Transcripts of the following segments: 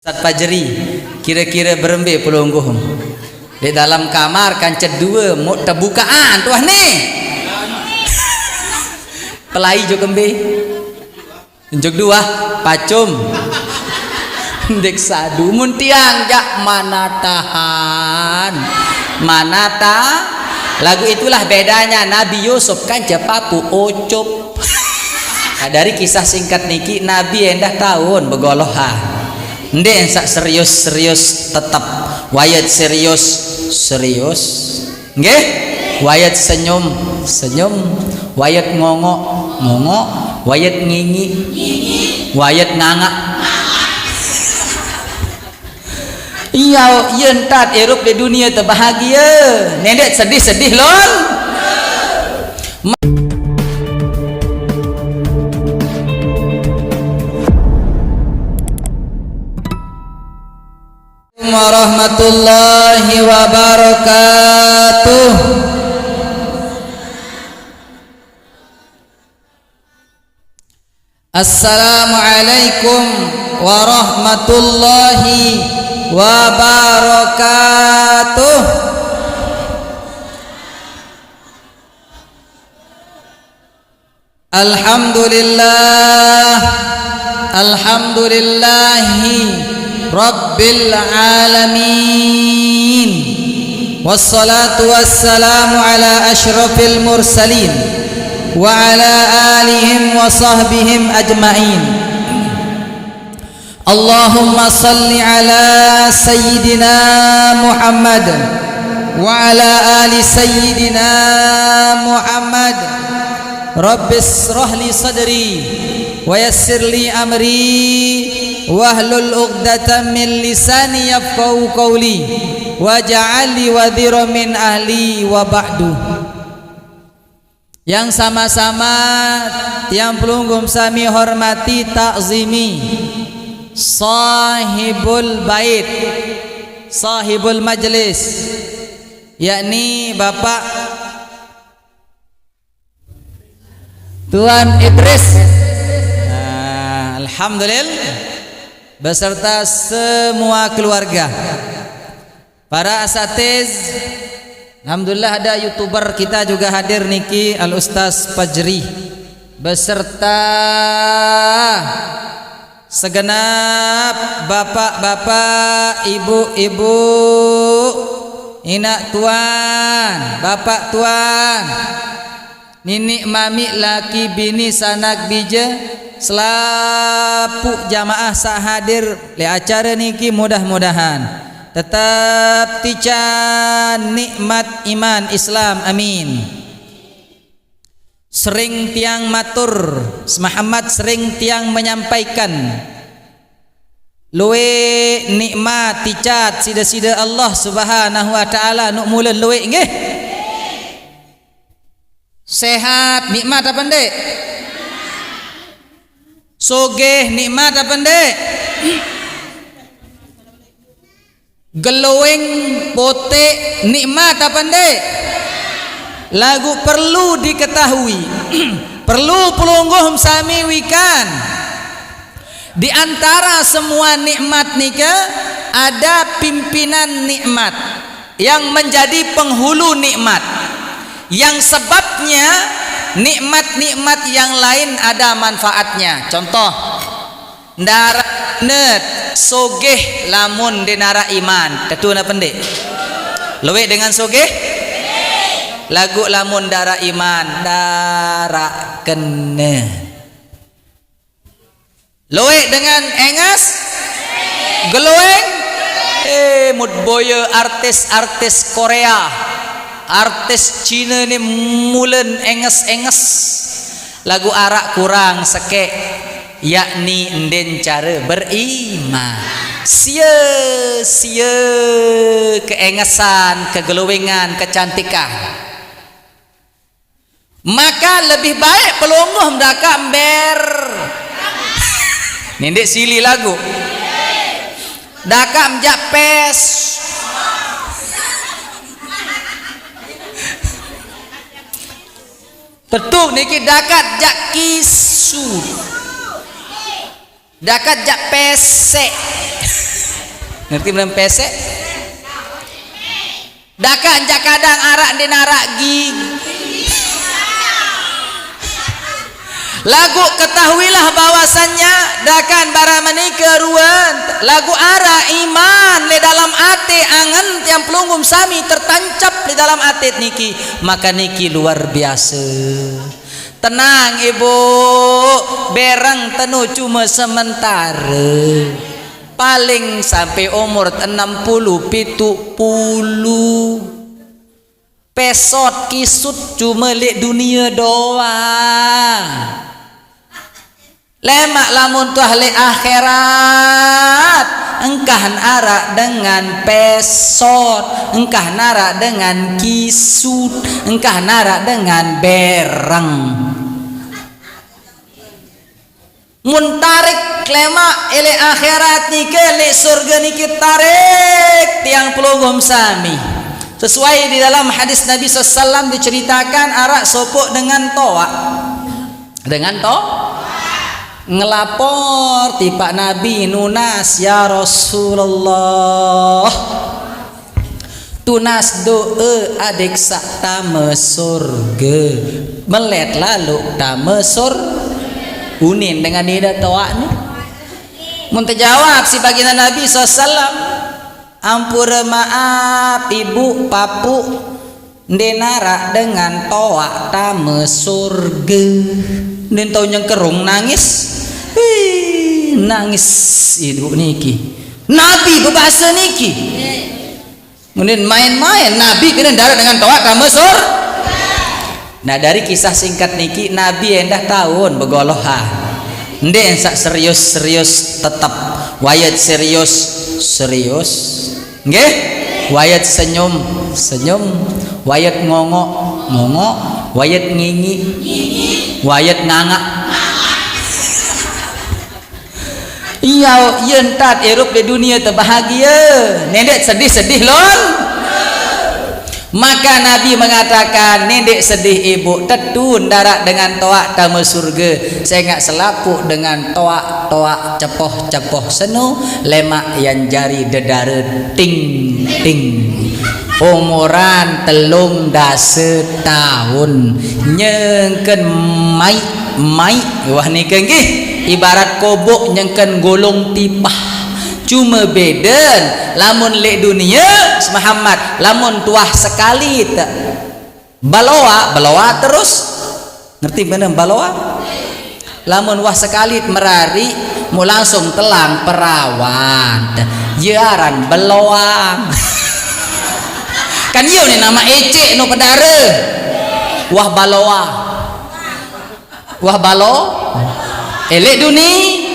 Ustaz Fajri kira-kira berembe pelungguh di dalam kamar kancet dua mau terbukaan tuah nih pelai jo kembe jog dua pacum dek sadu muntiang jak mana tahan mana ta lagu itulah bedanya Nabi Yusuf kan papu ocop. Nah, dari kisah singkat niki Nabi endah tahun begoloha ndek sak serius tetap wayat serius nggih wayat senyum wayat ngongok wayat ngingi wayat ngangak iya yen tat erup di dunia terbahagia nendek sedih lon. Warahmatullahi wabarakatuh. Assalamualaikum warahmatullahi wabarakatuh. Alhamdulillahi Rabbil alamin wassalatu wassalamu ala ashrafil mursalin wa ala alihim wa sahbihim ajma'in. Allahumma salli ala sayyidina Muhammad wa ala ali sayyidina Muhammad. Rabbis rahli sadri wa yassir li amri wahlul 'uqdatam min lisani yafqahu qawli waj'alni wadhira min ahli wa ba'du. Yang sama-sama yang pelunggum sami hormati takzimi sahibul bait sahibul majlis yakni Bapak Tuan Idris alhamdulillah beserta semua keluarga, para asatiz, alhamdulillah ada youtuber kita juga hadir niki Al Ustaz Fajri beserta segenap bapak-bapak, ibu-ibu, inak tuan, bapak tuan, ninik mami, laki bini, sanak bija, selapu jamaah sak hadir li acara niki mudah-mudahan tetap tican nikmat iman Islam amin. Sering tiang matur Muhammad sering tiang menyampaikan luwe nikmat ticat sida-sida Allah Subhanahu wa taala nuk mulen luwe nggih. Sehat nikmat apa ndek? Sogeh nikmat apa ndek? Glowing pote nikmat apa ndek? Lagu perlu diketahui perlu pelungguh sami wikan di antara semua nikmat nika ada pimpinan nikmat yang menjadi penghulu nikmat yang sebabnya nikmat-nikmat yang lain ada manfaatnya. Contoh ndara net sogeh lamun denara iman tentu na pendek luwe dengan sogeh lagu lamun dara iman dara kene luwe dengan engas geloeng mudboye artis Korea artis Cina ni mulen enges lagu arak kurang seke yakni enden cara beriman sia keengesan kegelowengan kecantikan maka lebih baik pelungguh mendaka ember nindek sili lagu daka menjak pes tetuk niki dakat jak kisu dakat jak pesek Ngerti belum pesek? Dakan jakadang arak di narak gig. Lagu ketahuilah bahwasannya dakan bara menika ruan lagu ara iman le dalam ate angen tiang pelunggum sami tertancap di dalam ate niki, maka niki luar biasa. Tenang ibu, berang tenu cuma sementara, paling sampai umur 60-70. Pesot kisut cuma lek dunia doang. Lemak lamun tuah le akhirat, engkah nara dengan pesot, engkah nara dengan kisut, engkah nara dengan bereng. Muntarik lemak ele akhirat nike le surga nike tarik tiang pelugum sami. Sesuai di dalam hadis Nabi SAW diceritakan arak sopok dengan toa. Dengan ngelapor ti Pak Nabi nunas, ya Rasulullah, tunas doa adik sak tame surga melet lalu tame surga unin dengan ida toa ni. Mun terjawab si baginda Nabi SAW, ampura maaf ibu papu denara dengan toa tame surga. Den tau yang kerung nangis. Nangis ibu niki. Nabi berbahasa niki. Kemudian main-main Nabi kena darah dengan toa tame surga. Nah dari kisah singkat niki Nabi endah tahun begoloha. Ndek sak serius-serius tetap wayat serius. Nggih? Wayat senyum, wayat ngongok, wayat ngingi, wayat ngangak. Iya, yentat erup di dunia terbahagia. Nendek sedih-sedih lon. Maka Nabi mengatakan, nendek sedih ibu, tetun darat dengan toa tamu surga. Saya enggak selapuk dengan toa cepoh senu lemak yang jari dedara ting. Umuran telung dase tahun nyengken mai wah nika nggih ibarat kobok nyengken golong tipah. Cuma beden lamun lek dunia Muhammad lamun tuah sekali tak baloa terus ngerti bener baloa lamun wah sekali merari mau langsung telang perawan jaran beloang kan iya nih nama ecek no pedare wah balo elek dunia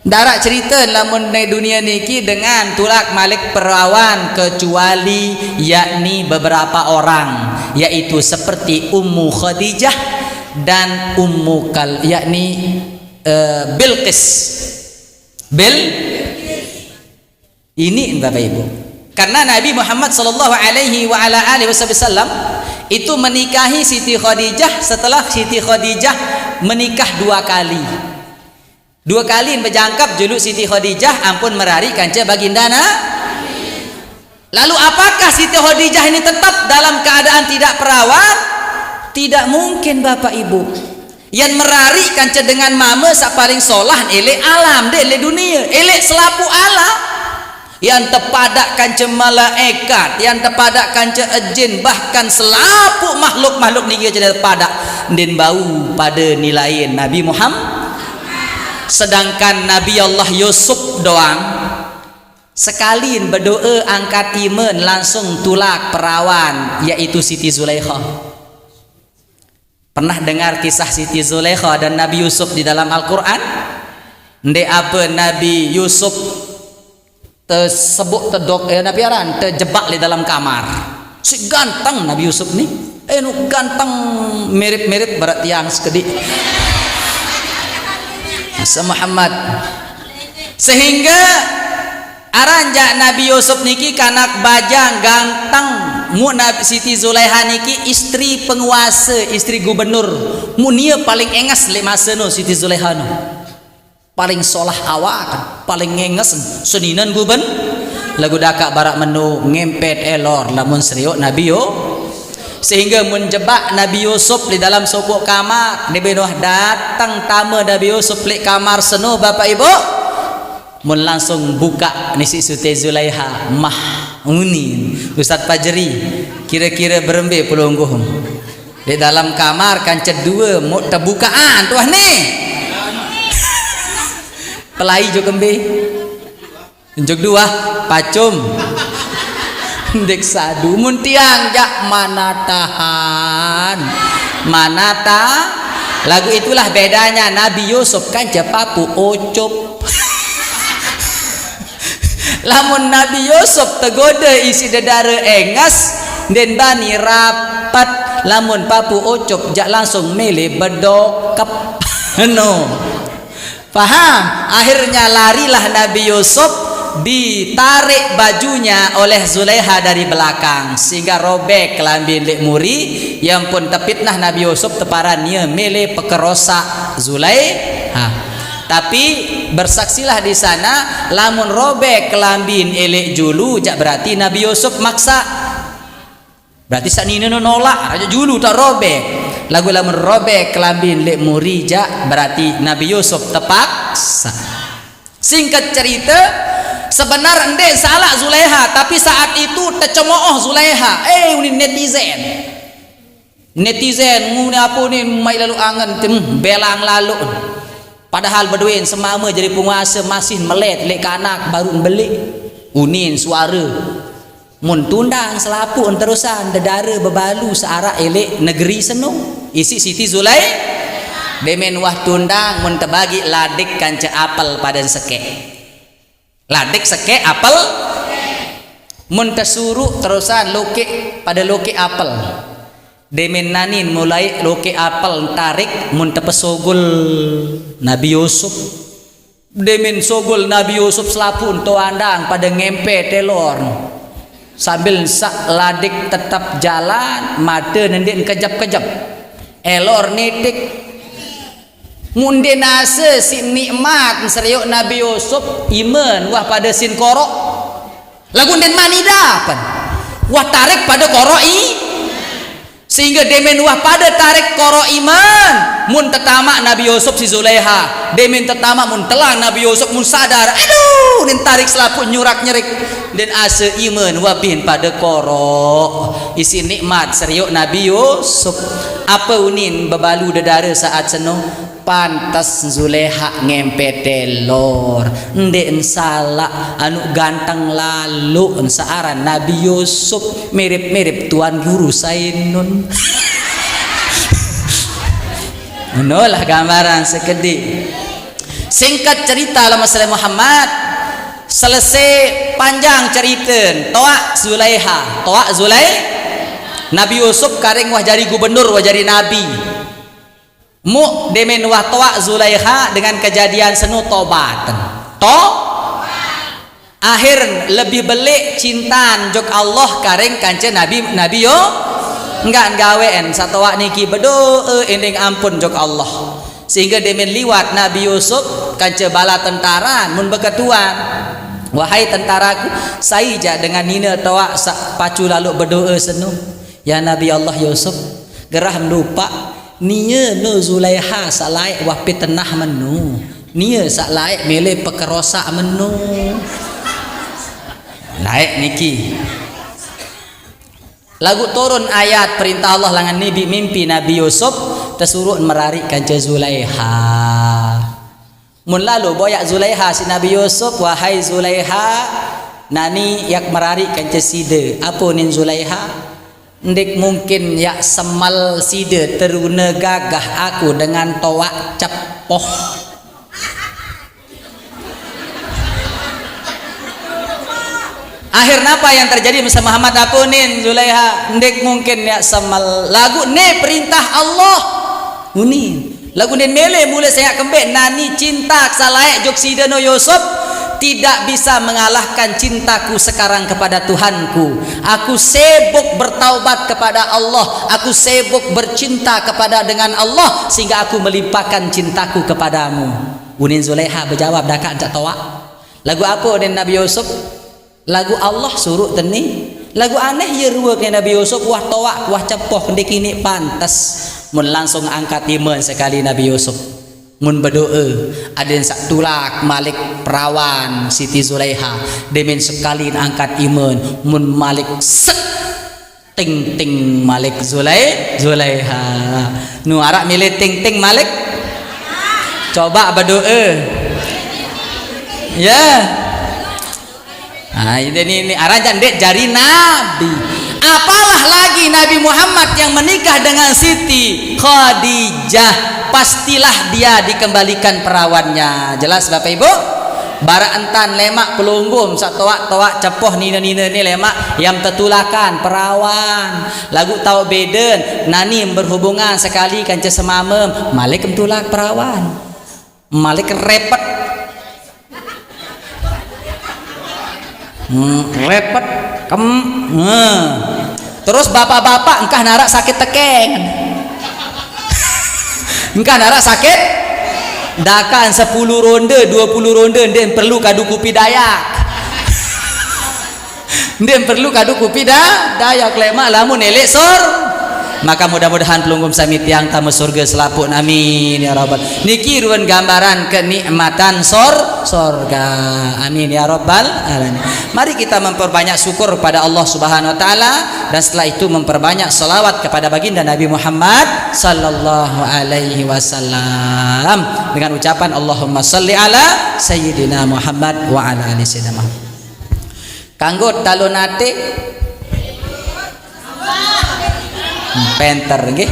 darak cerita lamun di dunia niki dengan tulak malik perawan kecuali yakni beberapa orang, yaitu seperti Ummu Khadijah dan yakni Bilqis. Ini Bapak Ibu. Karena Nabi Muhammad sallallahu alaihi wasallam itu menikahi Siti Khadijah setelah Siti Khadijah menikah 2 kali. 2 kali berjangkap juluk Siti Khadijah ampun merari kanca bagindana. Lalu apakah Siti Khadijah ini tetap dalam keadaan tidak perawan? Tidak mungkin Bapak Ibu. Yang merari kanca dengan mama sak paling solah elek alam dek elek dunia, elek selapu alam. Yang terpadak kanca malaikat, yang terpadak kanca jin, bahkan selapu makhluk-makhluk ni dia terpadak dan bau pada nilai Nabi Muhammad. Sedangkan Nabi Allah Yusuf doang sekali berdoa angkat iman langsung tulak perawan, yaitu Siti Zulaikha. Pernah dengar kisah Siti Zulaikha dan Nabi Yusuf di dalam Al-Quran? Ndek apa Nabi Yusuf tersebut terjebak di dalam kamar. Si ganteng Nabi Yusuf nih, ganteng mirip-mirip berat tiang sekedik Muhammad, sehingga aranjak Nabi Yusuf niki kanak bajang ganteng. Mu Nabi Siti Zulaikha niki istri penguasa, istri gubernur. Mu nia paling engas le masa no Siti Zulaikha no. Paling solah awak, paling engas seninan gubernur. lagu dakak barak menu ngempet elor lamun seriuk Nabi yo, sehingga menjebak Nabi Yusuf di dalam sebuah kamar. Nabi Nuh datang tamu Nabi Yusuf di kamar seno bapak ibu, mun langsung buka nisi Siti Zulaiha mah unin Ustaz Fajri kira-kira berembe pelungguh di dalam kamar kancet dua mau terbukaan tuah nih pelai jo kembe jog dua pacum dek sadu mun tiang jak mana tahan mana ta lagu itulah bedanya Nabi Yusuf kan papu ocop lamun Nabi Yusuf tegoda isi dedara engas den bani rapat lamun papu ocop jak langsung mele bedokap no paham akhirnya larilah Nabi Yusuf ditarik bajunya oleh Zulaiha dari belakang sehingga robek kelambi lek muri yang pun tepitnah Nabi Yusuf teparannya mele pekerosa Zulaiha. Tapi bersaksilah di sana lamun robek kelambin elek julu jak berarti Nabi Yusuf maksa, berarti saknina nolak aja julu tak robek lagu lamun robek kelambin lek muri jak berarti Nabi Yusuf terpaksa. Singkat cerita sebenarnya ndek salah Zulaiha, tapi saat itu tercemooh Zulaiha ini netizen ngune apa ni mai lalu angan belang lalu padahal beduin semama jadi penguasa masih melet lek anak baru beli unin suara mun tundang selapu terusan dedara bebalu searah elek negeri seno isi Siti Zulaiha demen wah tundang mun terbagi ladik kanca apel pada seke ladik seke apel mun tersuruh terusan loke pada loke apel demen nanin mulai loke apel tarik mun tepesogol Nabi Yusuf demen sogol Nabi Yusuf selapun to andang pada ngempe telor sambil sak ladik tetap jalan mata nendin kejap-kejap elor nitik munde nase si nikmat seriuk Nabi Yusuf iman wah pada sin korok lagu den manidapan wah tarik pada korok sehingga demen wah pada tarik koro iman mun tetama Nabi Yusuf si Zulaiha demen tetama mun telang Nabi Yusuf mun sadar aduh nin tarik selaput nyurak nyerik dan ase iman wabin pada koro isi nikmat seriuk Nabi Yusuf apa unin bebalu dedara saat seno pantas Zulaiha ngempet telor ndek salah anu ganteng lalu searan Nabi Yusuf mirip-mirip tuan guru Sainun inolah gambaran sekedik. Singkat cerita lah masalah Muhammad selesai panjang cerita toa Zulaiha Nabi Yusuf karing wah jadi gubernur wah jadi nabi mu demen wah toa Zulaiha dengan kejadian senu tobatan akhir lebih belik cintaan jok Allah karing kanca nabi yo enggak gawean satoa niki bedo ending ampun jok Allah sehingga demen liwat Nabi Yusuf kanca bala tentara mun beketuan wahai tentaraku saija dengan nina toa pacu lalu berdoa senu ya Nabi Allah Yusuf gerah lupa nia no Zulaiha salai wah pitnah menu nia salai mele pekerosa menu naik niki lagu turun ayat perintah Allah langan nabi mimpi Nabi Yusuf tersuruh merarik kanca Zulaiha mun lalu boyak Zulaiha si Nabi Yusuf wahai Zulaiha nani yak merarik kanca side apa nin Zulaiha ndik mungkin ya semal side teruna gagah aku dengan toa cepoh akhirnya apa yang terjadi bersama Muhammad apunin Zulaiha ndik mungkin ya semal lagu ne perintah Allah unin lagu den mele mulai saya kembek nani cinta salayak jok sidano Yusuf tidak bisa mengalahkan cintaku sekarang kepada Tuhanku. Aku sibuk bertaubat kepada Allah, aku sibuk bercinta kepada dengan Allah sehingga aku melimpahkan cintaku kepadamu. Unin Zulaiha berjawab dakak tak tawa lagu apa den Nabi Yusuf Lagu Allah suruh teni. Lagu aneh ya ruwak Nabi Yusuf wah tawak wah cepoh kendek ini pantas. Mun langsung angkat iman sekali Nabi Yusuf. Mun berdoa ada yang sak tulak Malik perawan Siti Zulaiha demen sekali angkat iman mun Malik set ting ting Malik Zulaiha nu arak milih ting ting Malik coba berdoa ya nah ini arajan dek jari Nabi apalah lagi Nabi Muhammad yang menikah dengan Siti Khadijah pastilah dia dikembalikan perawannya. Jelas Bapak Ibu? Bara entan lemak pelunggum sak toak cepoh nina ni lemak yang tertulakan perawan. Lagu tahu beden nani berhubungan sekali kanca semamem Malik mentulak perawan. Malik repot. Repot terus bapak-bapak engkah narak sakit tekeng. Engkau narak sakit dakan 10 ronde 20 ronde dan perlu kadu kupi dayak dan perlu kadu kupi dayak lemak lamun elek sor maka mudah-mudahan pelunggum sami tiang tamu surga selaput amin ya rabbal niki ruan gambaran kenikmatan sorga amin ya rabbal alamin. Mari kita memperbanyak syukur kepada Allah Subhanahu wa taala dan setelah itu memperbanyak selawat kepada baginda Nabi Muhammad sallallahu alaihi wasallam dengan ucapan Allahumma shalli ala sayyidina Muhammad wa ala ali sayyidina Muhammad. Kanggo talonate penter nggih.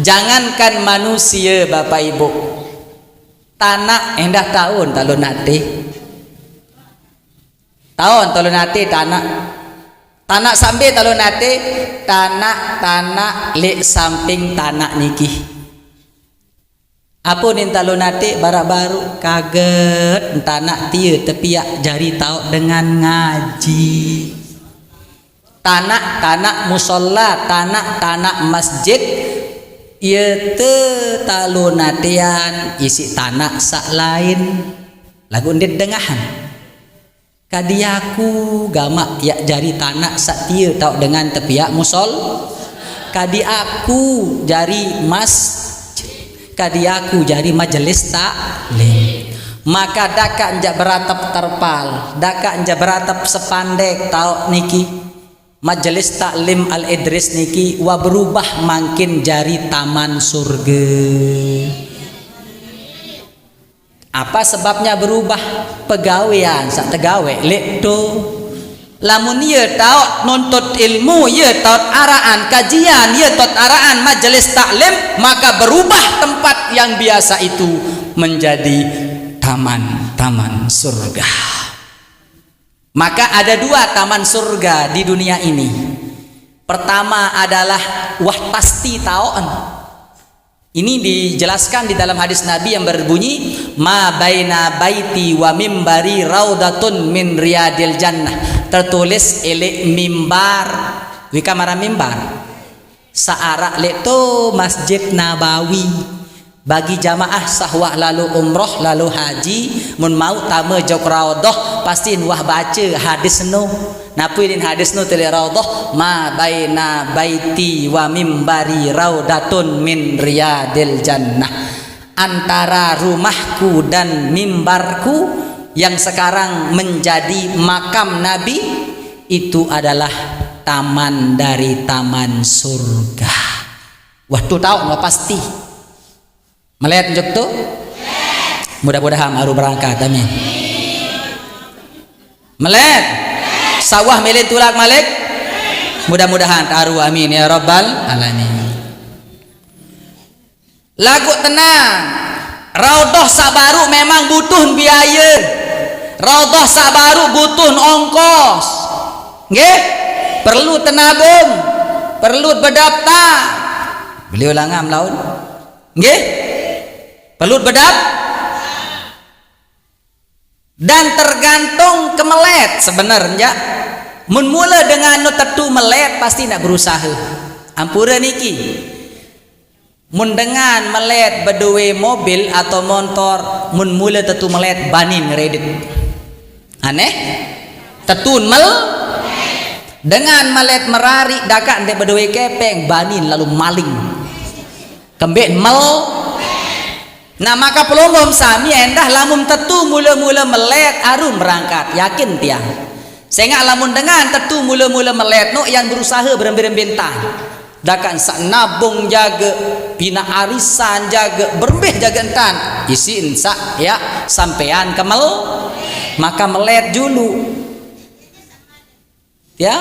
Jangankan manusia Bapak Ibu. Tanah endah tahun talonate. Tahun talonate tanah sampai talonate tanah lek samping tanah niki. Apa nih talonate baru kaget tanah tia tepiak jari tahu dengan ngaji. Tanah musola tanah masjid ieu teu talunatean isi tanah sak lain lagu ndit dengahan kadiaku gama ya jari tanah sak tieu tau dengan tepiak musol kadiaku jari kadiaku jari majelis taklim maka daka anja beratap terpal daka anja beratap sepandek tau niki majelis taklim Al Idris niki wa berubah makin jari taman surga. Apa sebabnya berubah? Pegawean sak tegawe lek do. Lamun ieu taot nuntut ilmu, ieu taot araan kajian, ieu taot araan majelis taklim, maka berubah tempat yang biasa itu menjadi taman surga. Maka ada 2 taman surga di dunia ini. Pertama adalah wah pasti taon. Ini dijelaskan di dalam hadis Nabi yang berbunyi ma baina baiti wa mimbari raudatun min riyadil jannah. Tertulis elek mimbar wikamara mimbar. Saara leto Masjid Nabawi. Bagi jamaah sahwah lalu umroh lalu haji mun mau tame jok raudhah pastiin wah baca hadis nu napi din hadis nu tele raudhah ma baina baiti wa mimbari raudatun min riyadil jannah antara rumahku dan mimbarku yang sekarang menjadi makam Nabi itu adalah taman dari taman surga. Wah tuh tahu nggak pasti melihat njok tuh mudah-mudahan baru berangkat amin melihat sawah milik tulak malik mudah-mudahan taruh amin ya rabbal alamin. Lagu tenang raudhah sabaru memang butuh biaya raudhah sabaru butuh ongkos nggih perlu tenabung perlu berdaftar beli ulangam laun nggih perlu bedap dan tergantung kemelet sebenarnya mun mula dengan nu tertu melet pasti nak berusaha ampura niki mun dengan melet beduwe mobil atau motor mun mula tertu melet banin ngeredit aneh tetun dengan melet merari dakak ndek bedewe kepeng banin lalu maling kembek nah maka pelonggom sami endah lamun tetu mula-mula melet arum berangkat yakin tiang sehingga lamun dengan tetu mula-mula melet no yang berusaha berembin-bintang dakan sak nabung jaga pina arisan jaga berembih jaga entan isi insa ya sampean kemel maka melet dulu ya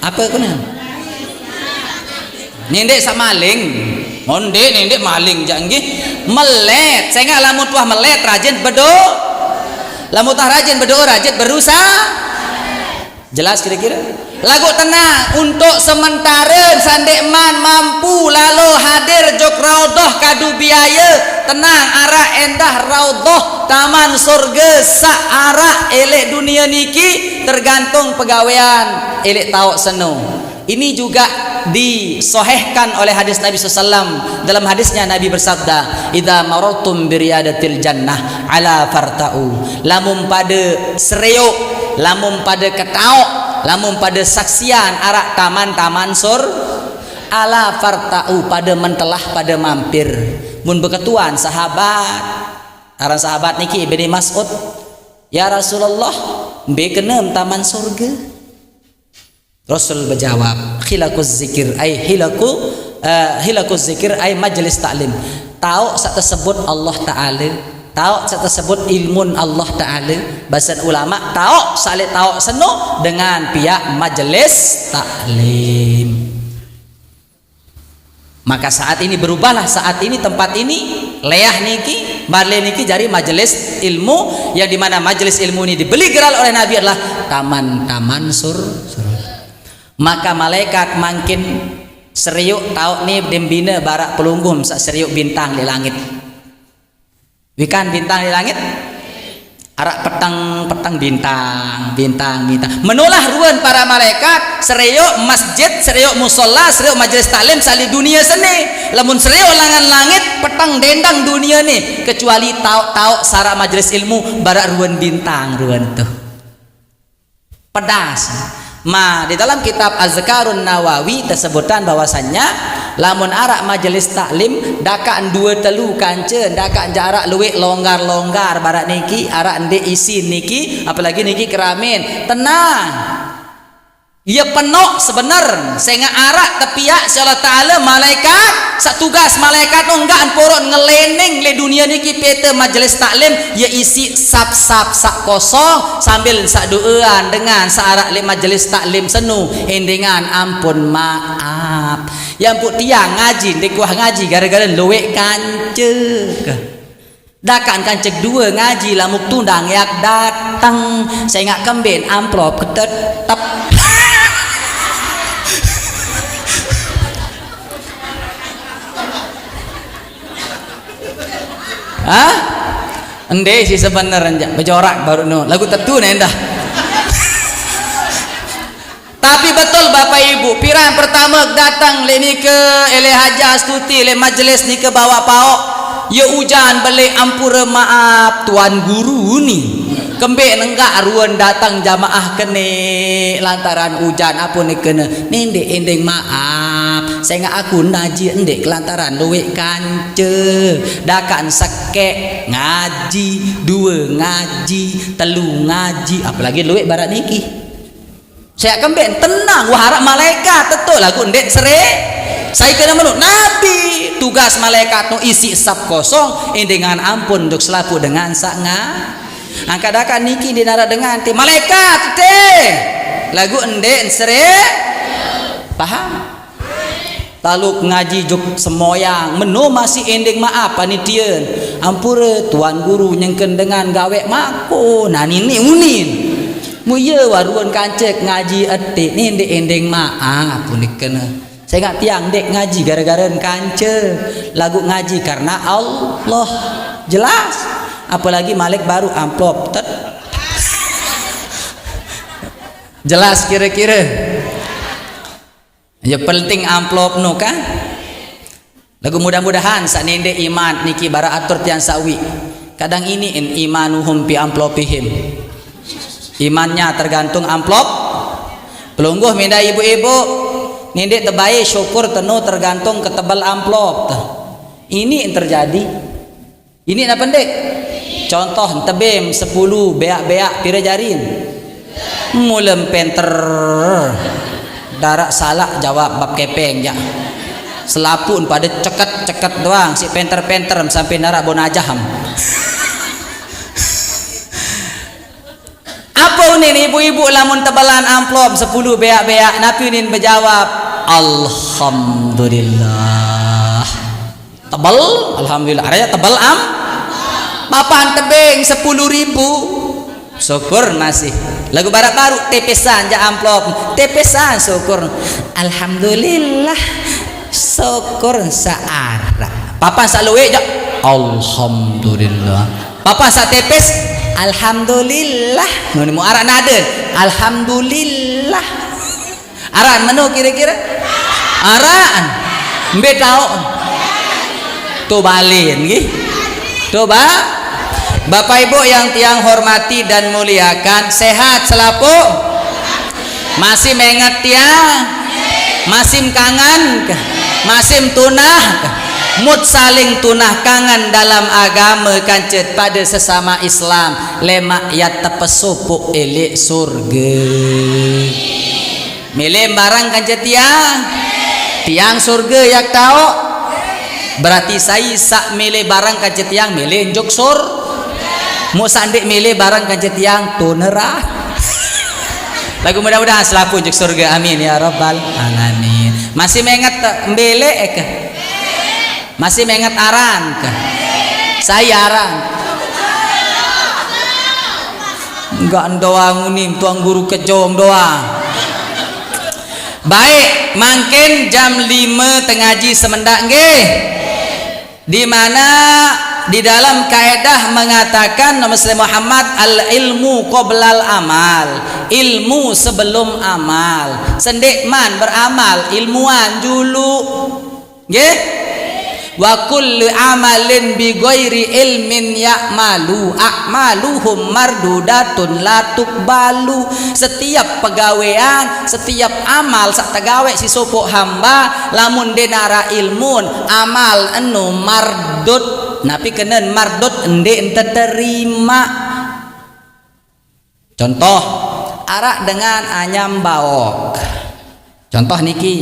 apa kuna nindek sama maling monde nindek maling janggih melet saya nggak lamun tuah melet rajin bedo lamun tuah rajin bedo rajin berusaha jelas kira-kira lagu tenang untuk sementara sandekman mampu lalu hadir jok raudhah kadu biaya tenang arah endah raudhah taman surga saarah elek dunia niki tergantung pegawaian elek tahu seno ini juga disohehkan oleh hadis Nabi SAW. Dalam hadisnya Nabi bersabda idza marartum biriyadatil jannah ala farta'u lamun pada sereyuk lamun pada ketauk lamun pada saksian arak taman-taman sur ala farta'u pada mentelah pada mampir mun beketuan sahabat aran sahabat niki Ibnu Mas'ud ya Rasulullah bekenem taman surga Rasul berjawab hilakuz zikir ay hilakuz zikir ay majlis ta'lim tahu saat tersebut Allah Ta'ala tahu saat tersebut ilmun Allah Ta'ala bahasa ulama tahu saling tahu seno dengan pihak majlis ta'lim maka saat ini berubahlah saat ini tempat ini leah niki marle niki jari majelis ilmu yang dimana majelis ilmu ini dibeli geral oleh Nabi adalah taman-taman surga maka malaikat makin seriuk tahu nih dembina barak pelunggum sak seriuk bintang di langit wikan bintang di langit arak petang bintang menulah ruan para malaikat seriuk masjid seriuk musola seriuk majelis taklim sali dunia seni lamun seriuk langan langit petang dendang dunia nih kecuali tahu sara majelis ilmu barak ruan bintang ruan tuh pedas di dalam kitab Az-Zakarun Nawawi tersebutkan bahwasannya lamun arak majelis taklim dakaan dua telu kanceun dakaan jarak luwek longgar barak niki arak ndek isi niki apalagi niki keramin tenang ia penuh sebenar sehingga arak tepiak si Allah Ta'ala malaikat sak tugas malaikat tu enggak porot ngeleneng le dunia niki pete majelis taklim ia isi sak kosong sambil sak doaan dengan searak le majelis taklim senu endengan ampun maaf yang put tiang ngaji ndek kuah ngaji gara-gara luwek kancek dakan kancek dua ngaji lamuk tundang yak datang saya ngak kemben amplop ketetep ende sih sebenarnya bejorak baru no lagu tetu nendah tapi betul Bapak Ibu pirang pertama datang le ni ke ele haja astuti le majelis ni ke bawa paok ya hujan balik ampura maaf tuan guru ni kembek nenggak ruan datang jamaah kene lantaran hujan apa ni kena nendek endeng maaf saya ngak aku naji endek lantaran luwek kance dakan sekek ngaji dua ngaji telu ngaji apalagi luwek barat niki saya kembek tenang wah harap malaikat betul lagu endek sere saya kena menurut Nabi tugas malaikat no isi sab kosong dengan ampun untuk selaku dengan sangat angkadakan niki dinara dengan ti malaikat teh lagu endek sere paham taluk ngaji juk semoyang menu masih ending maaf panitian ampura tuan guru nyengken dengan gawe mako nah ini unin muye waruan kancek ngaji etik ni ending maaf unik kena saya nggak tiang dek ngaji gara-gara kancek lagu ngaji karena Allah jelas apalagi Malik baru amplop jelas kira-kira ya penting amplop no kan lagu mudah-mudahan sak nende iman niki bara atur tiang sawi kadang ini imanuhum pi amplopihim, imannya tergantung amplop pelungguh minda ibu-ibu nindik terbaik syukur tenu tergantung ketebal amplop. Ini yang terjadi. Ini apa pendek contoh tebem 10 beak-beak pira jarin mulem penter darak salah jawab bab kepeng ya selapun pada ceket doang si penter sampai narak bonajaham. Apa ini ibu-ibu lamun tebalan amplop 10 beak-beak napi nin berjawab alhamdulillah tebal alhamdulillah araya tebal papan tebeng 10.000 syukur masih lagu barat baru tepesan ja amplop tepesan syukur alhamdulillah syukur searah papan saluwe ja alhamdulillah papan sa tepes alhamdulillah nu mu arah naden alhamdulillah aran menu kira-kira araan mbe tau tu balin nggih coba Bapak Ibu yang tiang hormati dan muliakan, sehat selapu masih mengat tiang masih kangen masih tunah mut saling tunah kangen dalam agama kancet pada sesama Islam lemak ya tepesupuk elik surga milih barang kancet tiang surga yak tahu berarti saya sak milih barang kancet tiang milih jok sur mau sandik milih barang kancet tiang tu nerah lagu mudah-mudahan selaku jok surga amin ya rabbal alamin. Masih mengat mbele ke masih mengat aran ke saya aran enggak doang unim tuang guru kejong doang. Baik makin jam 5 tengaji semendak nggih di mana di dalam kaidah mengatakan Muslim Muhammad al ilmu qoblal amal, ilmu sebelum amal. Sendek man beramal ilmuwan dulu nggih wa kullu amalin bi ghairi ilmin ya'malu a'maluhum mardudatun la tuqbalu. Setiap pegawaian setiap amal sak tegawe si sopok hamba lamun denara ilmun amal anu mardud napi kenen mardud ende ente terima. Contoh arak dengan anyam baok contoh niki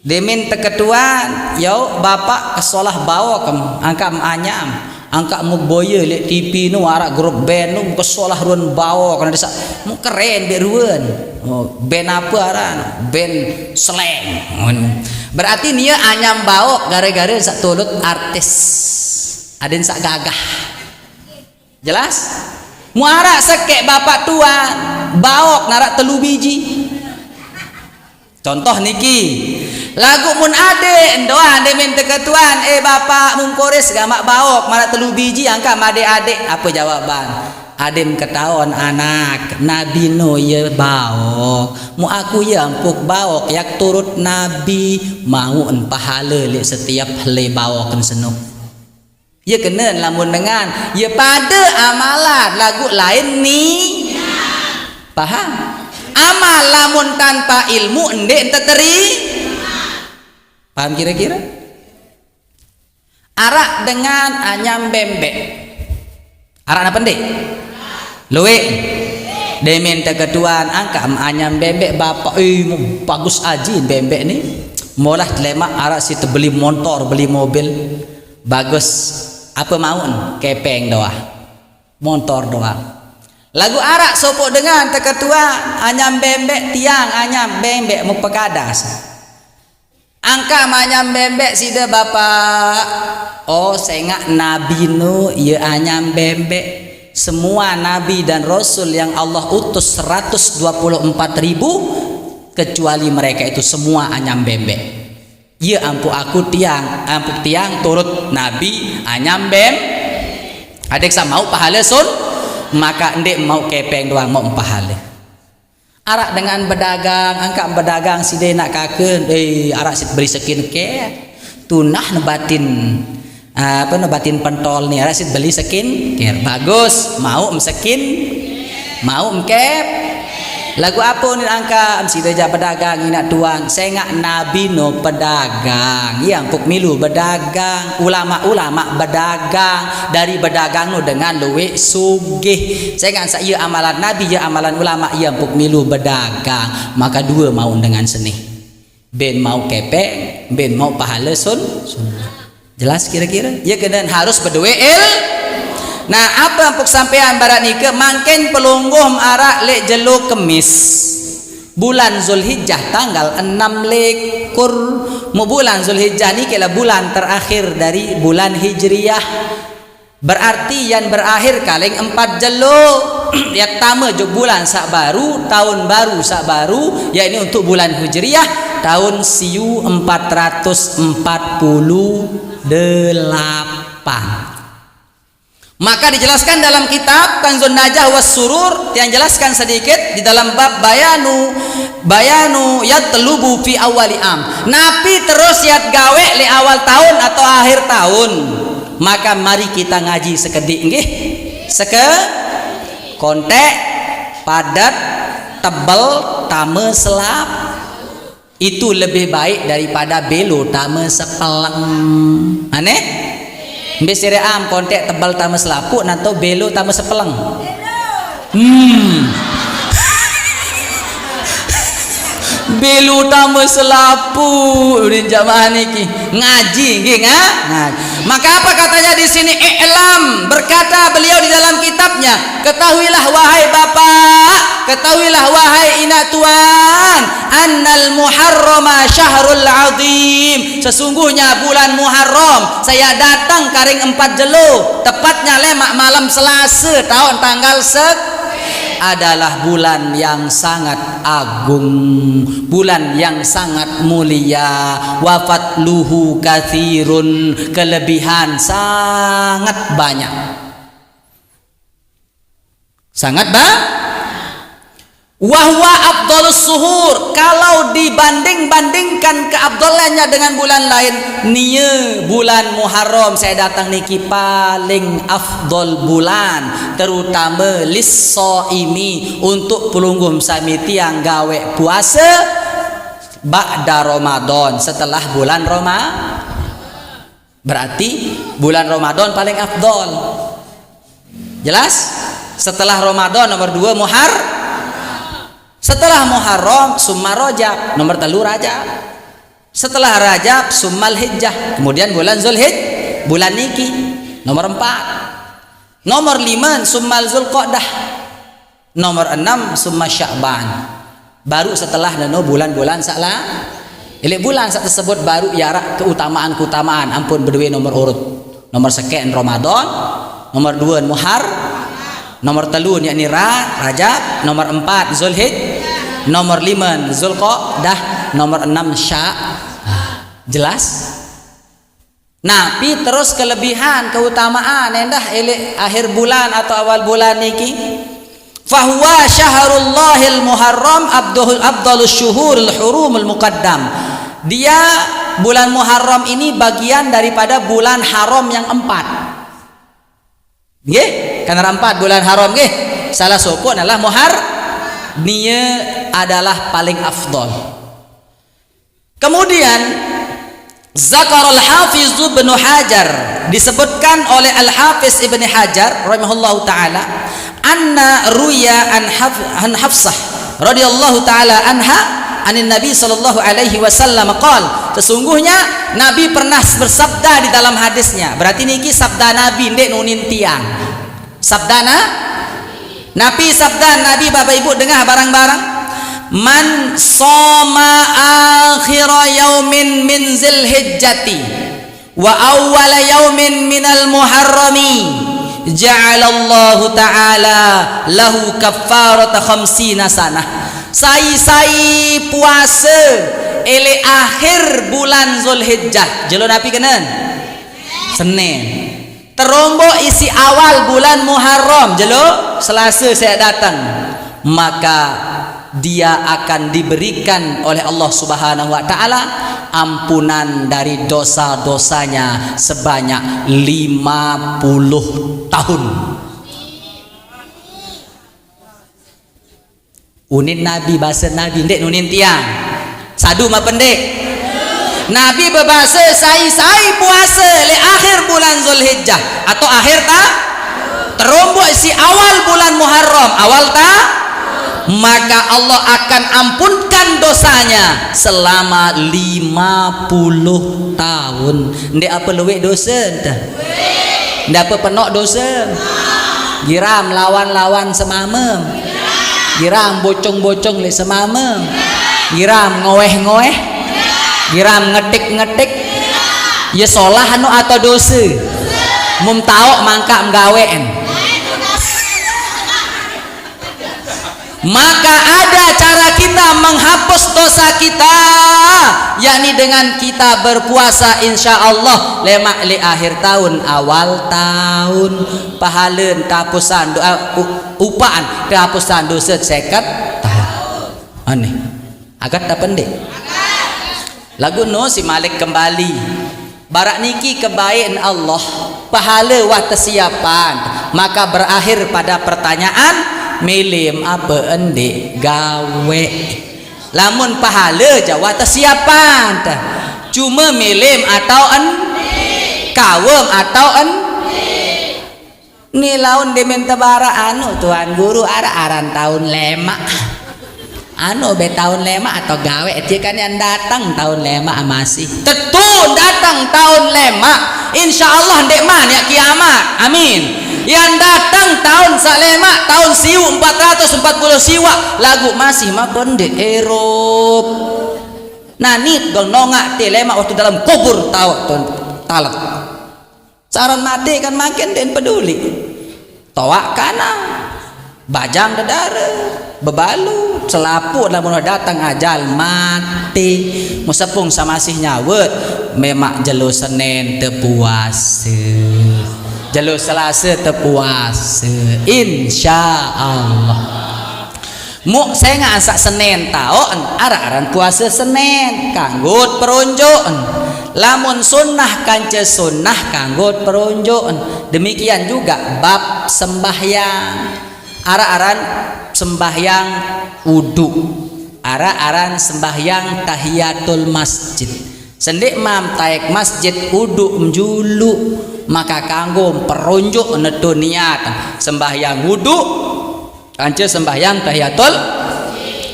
demin teketuan yo bapak kesolah bawa kem angka anyam angka mu boye lek TV nu arak grup band nu kesolah ruan bawa kana desa mu keren be ruan oh band apa aran band slang berarti nia anyam bawa gara-gara sak tulut artis aden sak gagah jelas mu arak sekek bapak tuan bawok narak telu biji contoh niki lagu mun ade doa ade minta ketuan bapak mungkores gamak baok mana telu biji angka made adek apa jawaban adem ketahuan anak nabi no ye baok mu aku ya empuk baok yak turut nabi mau en pahala le setiap le baokan senuk ye kenen lamun dengan ye pada amalan lagu lain ni paham amal lamun tanpa ilmu endek ente teri paham kira-kira arak dengan anyam bembek arak apa ndek luwe demen ketuan angka anyam bembek bapak bagus aji bembek ni molah lemak arak situ beli motor beli mobil bagus apa maun kepeng doa motor doa lagu arak sopok dengan teketuan anyam bembek tiang anyam bembek mu pekadas angka manyam bembek sida bapak oh sengak nabi nu ya anyam bembek semua nabi dan rasul yang Allah utus 124.000 kecuali mereka itu semua anyam bembek ya ampu aku tiang ampu tiang turut nabi anyam bem adek sama mau pahala sun maka ndek mau kepeng doang mau pahala arak dengan berdagang angka berdagang si dia nak kaken arak sit beri sekin ke tunah nebatin apa no batin pentol nih rasid beli skin care bagus mau skin mau kep lagu apa nih angka si deja pedagang ini nak tuang saya ngak nabi no pedagang yang puk milu pedagang ulama berdagang dari berdagang no dengan luwe sugih saya ngak saya amalan nabi ya amalan ulama yang puk milu berdagang maka dua mau dengan seni ben mau kepek ben mau pahala jelas kira-kira ya kedan harus berdua nah apa untuk sampean barat nika mangken pelungguh arak lek jeluk kemis bulan Zulhijjah tanggal 6 lekur mu bulan Zulhijjah ni kira bulan terakhir dari bulan Hijriyah berarti yang berakhir kaleng 4 jeluk ya tama jog bulan sak baru tahun baru sak baru ya ini untuk bulan Hijriyah tahun siu 448 maka dijelaskan dalam kitab Kanzun Najah was Surur yang jelaskan sedikit di dalam bab bayanu yatlubu fi awwali am napi terus yat gawe li awal tahun atau akhir tahun maka mari kita ngaji sekedik nggih kontek padat tebal tame selap itu lebih baik daripada belo tame sepeleng aneh Mbesire am kontek tebal tama selapuk nanto belo tama sepeleng. Belo tama selapuk udah jamaah niki ngaji nggih ngaji. Maka apa katanya di sini i'lam berkata beliau di dalam kitabnya ketahuilah wahai bapak ketahuilah wahai ina tuan annal muharrama syahrul azim sesungguhnya bulan Muharram saya datang karing 4 jelo tepatnya lemak malam Selasa tahun tanggal adalah bulan yang sangat agung bulan yang sangat mulia wafat luhu kathirun kelebihan sangat banyak wahwa afdalus suhur kalau dibanding-bandingkan keabdalannya dengan bulan lain nia bulan Muharram saya datang niki paling afdal bulan terutama lis-shaimi untuk pelunggum samiti yang gawe puasa ba'da Ramadan setelah bulan berarti bulan Ramadan paling afdal jelas setelah Ramadan nomor 2 setelah Muharram summa Rajab nomor 3 Rajab setelah Rajab summal Hijjah kemudian bulan Zulhijjah bulan niki nomor 4 nomor 5 summal Zulqa'dah nomor 6 summa Sya'ban baru setelah nano bulan-bulan saklah ilik bulan sak tersebut baru yarak keutamaan ampun berdua nomor urut nomor sekian Ramadan nomor 2 nomor 3 yakni Rajab nomor 4 Zulhijjah nomor 5 Zulqa'dah nomor 6 jelas napi terus kelebihan keutamaan endah elek akhir bulan atau awal bulan niki fahuwa syaharullahil muharram abdalus syuhurul hurumul muqaddam dia bulan Muharram ini bagian daripada bulan haram yang 4 nggih karena 4 bulan haram nggih salah satu adalah dia adalah paling afdal kemudian zakarul hafiz ibn Hajar disebutkan oleh al-Hafiz ibn Hajar rahimahullahu ta'ala anna ruya an Hafsah radhiyallahu ta'ala anha anin Nabi sallallahu alaihi wasallam qala sesungguhnya Nabi pernah bersabda di dalam hadisnya berarti niki sabda Nabi ndek nunin tiang sabda Nabi Bapak Ibu dengar barang-barang man soma akhira yaumin min Zulhijjati wa awwala yaumin minal muharrami ja'alallahu ta'ala lahu kaffarata 50 sanah sai puasa ele akhir bulan Zulhijjah jelo Nabi kenen Senin terombo isi awal bulan Muharram jelo Selasa saya datang maka dia akan diberikan oleh Allah Subhanahu wa taala ampunan dari dosa-dosanya sebanyak 50 tahun. Unin Nabi bahasa Nabi ndek nunin tiang. Sadu ma pendek. Nabi berbahasa sai puasa le akhir bulan Zulhijjah atau akhir tak terombok si awal bulan Muharram awal tak, maka Allah akan ampunkan dosanya selama 50 tahun. Ndek apa lewek dosa dah, ndek apa penok dosa, giram lawan-lawan semamem, giram bocong-bocong le semamem, giram ngoeh-ngoeh, giram ngetik-ngetik, ya solah anu atau dosa mum taok mangka mgawean. Maka ada cara kita menghapus dosa kita, yakni dengan kita berpuasa insyaallah lemak li akhir tahun awal tahun pahaleun kahapusan doa upaan kahapusan dosa 50 tahun. Aneh agak tak pendek lagu no si Malik kembali barak niki kebaikan Allah pahala wah tersiapan, maka berakhir pada pertanyaan milim apa endek gawe. Lamun pahala jawab tersiapan cuma milim atau kawem atau ni laun diminta bara anu tuan guru aran tahun lemak anu be tahun lema atau gawe dia kan yang datang tahun lema masih tentu datang tahun lema insyaallah ndek man ya kiamat amin. Yang datang tahun salema tahun siu 440 siwa lagu masih makon de Erop nanit dong nongak te lema waktu dalam kubur tahu talak saran mati kan makin den peduli towak kana bajang dedara bebalu selapu lamun datang ajal mati musepung samasih nyawet memak jelo Senin teu puasa jelo Selasa teu puasa insyaallah mu saya ngasak Senin taon ara-aran puasa Senin kanggo perunjuk lamun sunnah kance sunnah kanggo perunjuk. Demikian juga bab sembahyang ara-aran sembahyang wudu, ara-aran sembahyang tahiyatul masjid. Sendik mam taek masjid wudu menjulu, maka kanggo perunjuk netu niat sembahyang wudu, kance sembahyang tahiyatul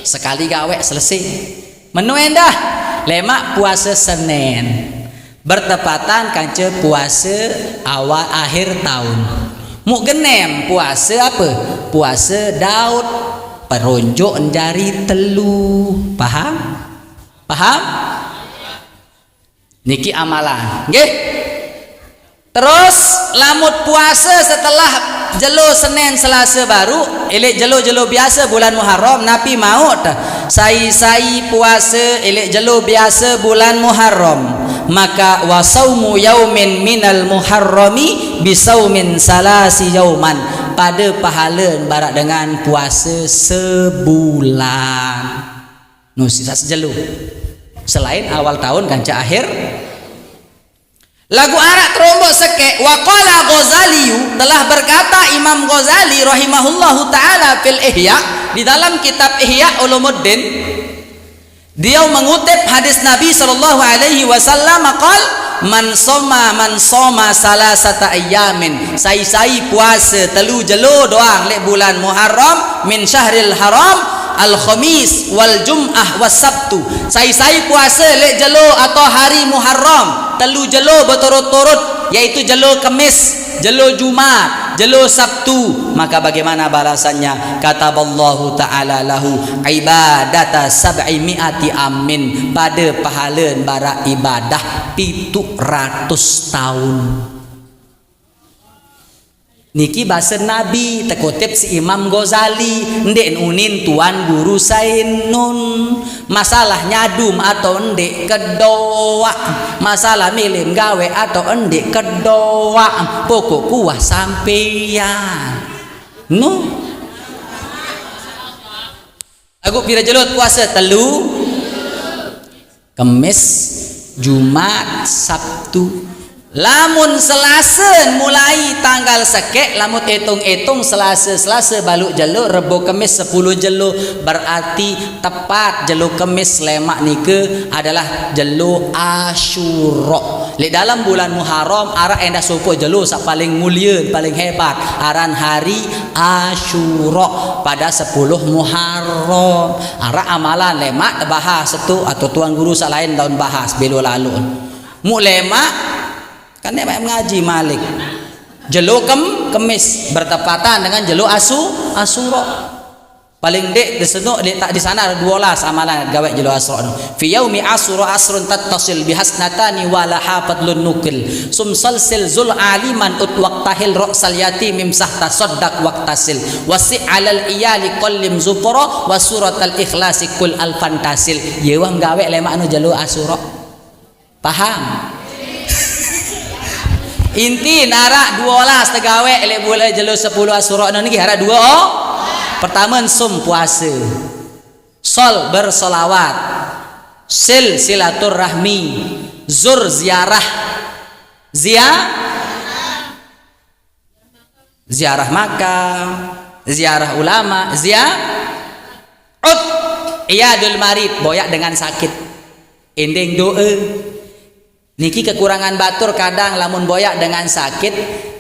sekali gawe selesai. Menu endah lemak puasa Senin bertepatan kance puasa awal akhir tahun. Mu genem puasa apa? Puasa Daud perunjuk jari telu. Paham? Paham? Niki amalan. Nggih. Terus lamut puasa setelah jelo Senin Selasa baru elek jelo-jelo biasa bulan Muharram napi mau tah sai-sai puasa elek jelo biasa bulan Muharram, maka wasaumu yaumin minal muharrami bisaumin salasi yauman pada pahala barak dengan puasa sebulan nu sisa sejelu selain awal tahun kanca akhir. Lagu arak terombok seke waqala Ghazali telah berkata Imam Ghazali rahimahullahu taala fil Ihya di dalam kitab Ihya Ulumuddin, dia mengutip hadis Nabi sallallahu alaihi wasallam qol man soma salasata ayyamin sai-sai puasa telu jelo doang lek bulan Muharram min syahril haram al khamis wal jum'ah was sabtu sai-sai puasa lek jelo atau hari Muharram telu jelo berturut-turut yaitu jelo Kamis, jelo Jumat, jelo Sabtu, maka bagaimana balasannya? Kataballahu ta'ala lahu ibadata sab'i mi'ati amin, pada pahala bara ibadah 700 tahun. Niki bahasa Nabi terkutip si Imam Ghazali ndek unin tuan guru sainun masalah nyadum atau ndek kedoa masalah milim gawe atau ndek kedoa pokok kuah sampeyan nu aku pira jelot puasa telu Kamis Jumat, Sabtu. Lamun Selasa mulai tanggal sekek, lamun hitung-hitung Selasa baluk jeluk, Rebo Kemis 10 jeluk, berarti tepat jeluk Kemis lemak nike adalah jeluk Asyura. Di dalam bulan Muharram ara endah sopo jeluk sak paling mulia, paling hebat, aran hari Asyura pada 10 Muharram. Ara amalan lemak bahas itu atau tuan guru sak lain daun bahas belo lalu. Mu lemak kan dia mengaji Malik. Jeluk Kemis bertepatan dengan jeluk Asyura. Paling dek di sana ada 12 amalan gawe jeluk Asyura. Fi yaumi Asyura asrun tattasil bihasnatani wala hafadlun nukil. Sumsalsil zul aliman ut waqtahil ra'sal yatim mimsah tasaddaq waqtasil. Wasi' alal iyali qallim zufra wa suratal ikhlasi kul alfantasil. Ye wang gawe lemak anu jeluk Asyura. Paham? Inti narak 12 tegawe elek boleh jelo 10 Asyura niki hara 2 pertama sum puasa, sol bersolawat, sil silaturahmi, zur ziarah, ziarah makam, ziarah ulama, iyadul marid, boyak dengan sakit, ending doa. Niki kekurangan batur kadang lamun boyak dengan sakit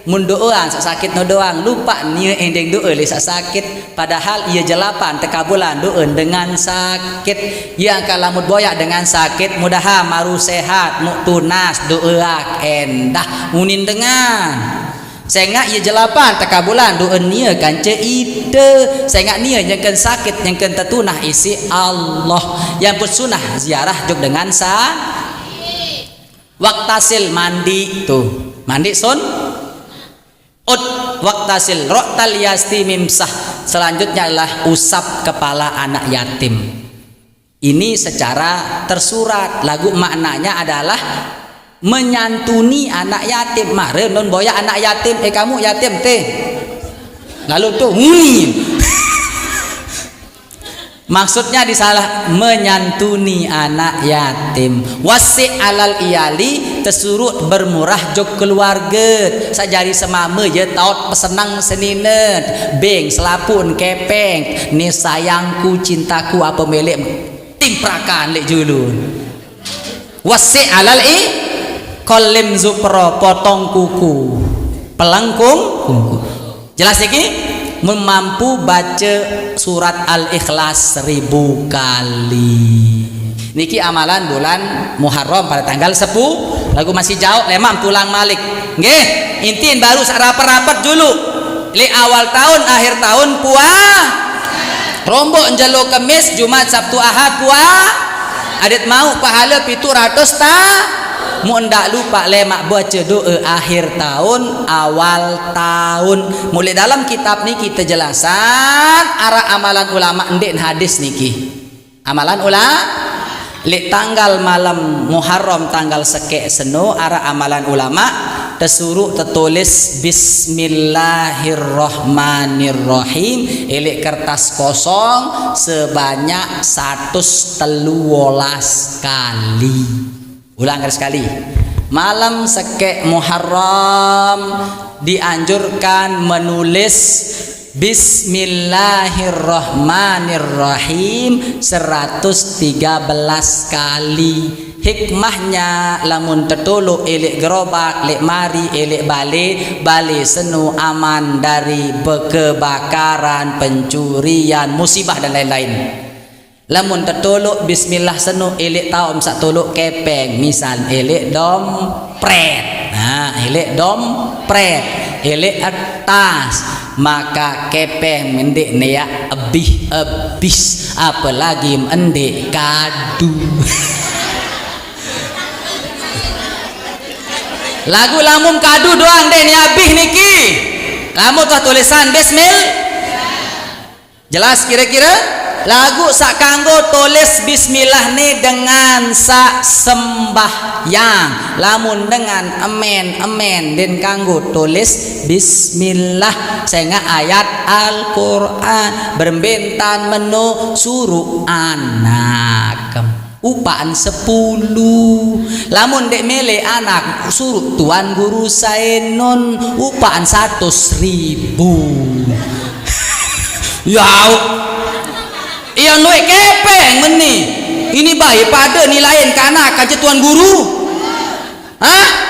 mun doang sakit no doang lupa nia ending doa le sakit padahal ia jelapan tekabulan doa dengan sakit yang kalau boyak dengan sakit mudahan maru sehat mu tunas doa endah munin dengan sehingga ia jelapan tekabulan doa nia kan ide sehingga nia yang kan sakit yang kan tertunah isi Allah yang pun sunah ziarah jog dengan waktasil mandi tuh mandi sun waktasil ro'tal yasti mimsah selanjutnya adalah usap kepala anak yatim. Ini secara tersurat lagu maknanya adalah menyantuni anak yatim. Mare non boya anak yatim kamu yatim teh lalu tuh nguni maksudnya disalah menyantuni anak yatim. Wasi alal iyali tesurut bermurah jog keluarga sajari semame je taut pesenang seninet beng selapun kepeng ni sayangku cintaku apa melek timprakan lek julun. Wasi alal kolim zupro potong kuku pelengkung kuku. Jelas iki? Memampu baca surat Al-Ikhlas 1000 kali. Niki amalan bulan Muharram pada tanggal 10. Lagu masih jauh lemam tulang Malik. Nggih, intin baru rapat-rapat dulu. Li awal tahun akhir tahun rombok njalo Kemis Jumat Sabtu Ahad adet mau pahala 700 ta mu ndak lupa lemak baca doa akhir tahun awal tahun. Mulai dalam kitab ni kita jelasan arah amalan ulama ndek hadis niki amalan li tanggal malam Muharram tanggal sekek seno arah amalan ulama tesuruh tertulis Bismillahirrahmanirrahim elek kertas kosong sebanyak 113 kali. Ulang sekali. Malam sekek Muharram dianjurkan menulis Bismillahirrahmanirrahim 113 kali. Hikmahnya lamun tertolok elek gerobak lek mari elek balik senu aman dari kebakaran, pencurian, musibah dan lain-lain. Lamun tertolok bismillah senu elek tahu sak tolok kepeng misal elek dompret. Nah, elek dompret, elek atas maka kepeng mendek neya abis apalagi mendek kadu. Lagu lamun kadu doang deh ni abih niki. Lamun tuh tulisan bismil. Jelas kira-kira? Lagu sak kanggo tulis bismillah ni dengan sak sembahyang. Lamun dengan amen dan kanggo tulis bismillah sehingga ayat Al-Qur'an berbentan menu suruh anak. upaan 10. Lamun dek mele anak suruh tuan guru saenon upaan 100.000. Ya iya nuwe kepeng meni ini bayi pada nilain ke anak aja tuan guru. Hah?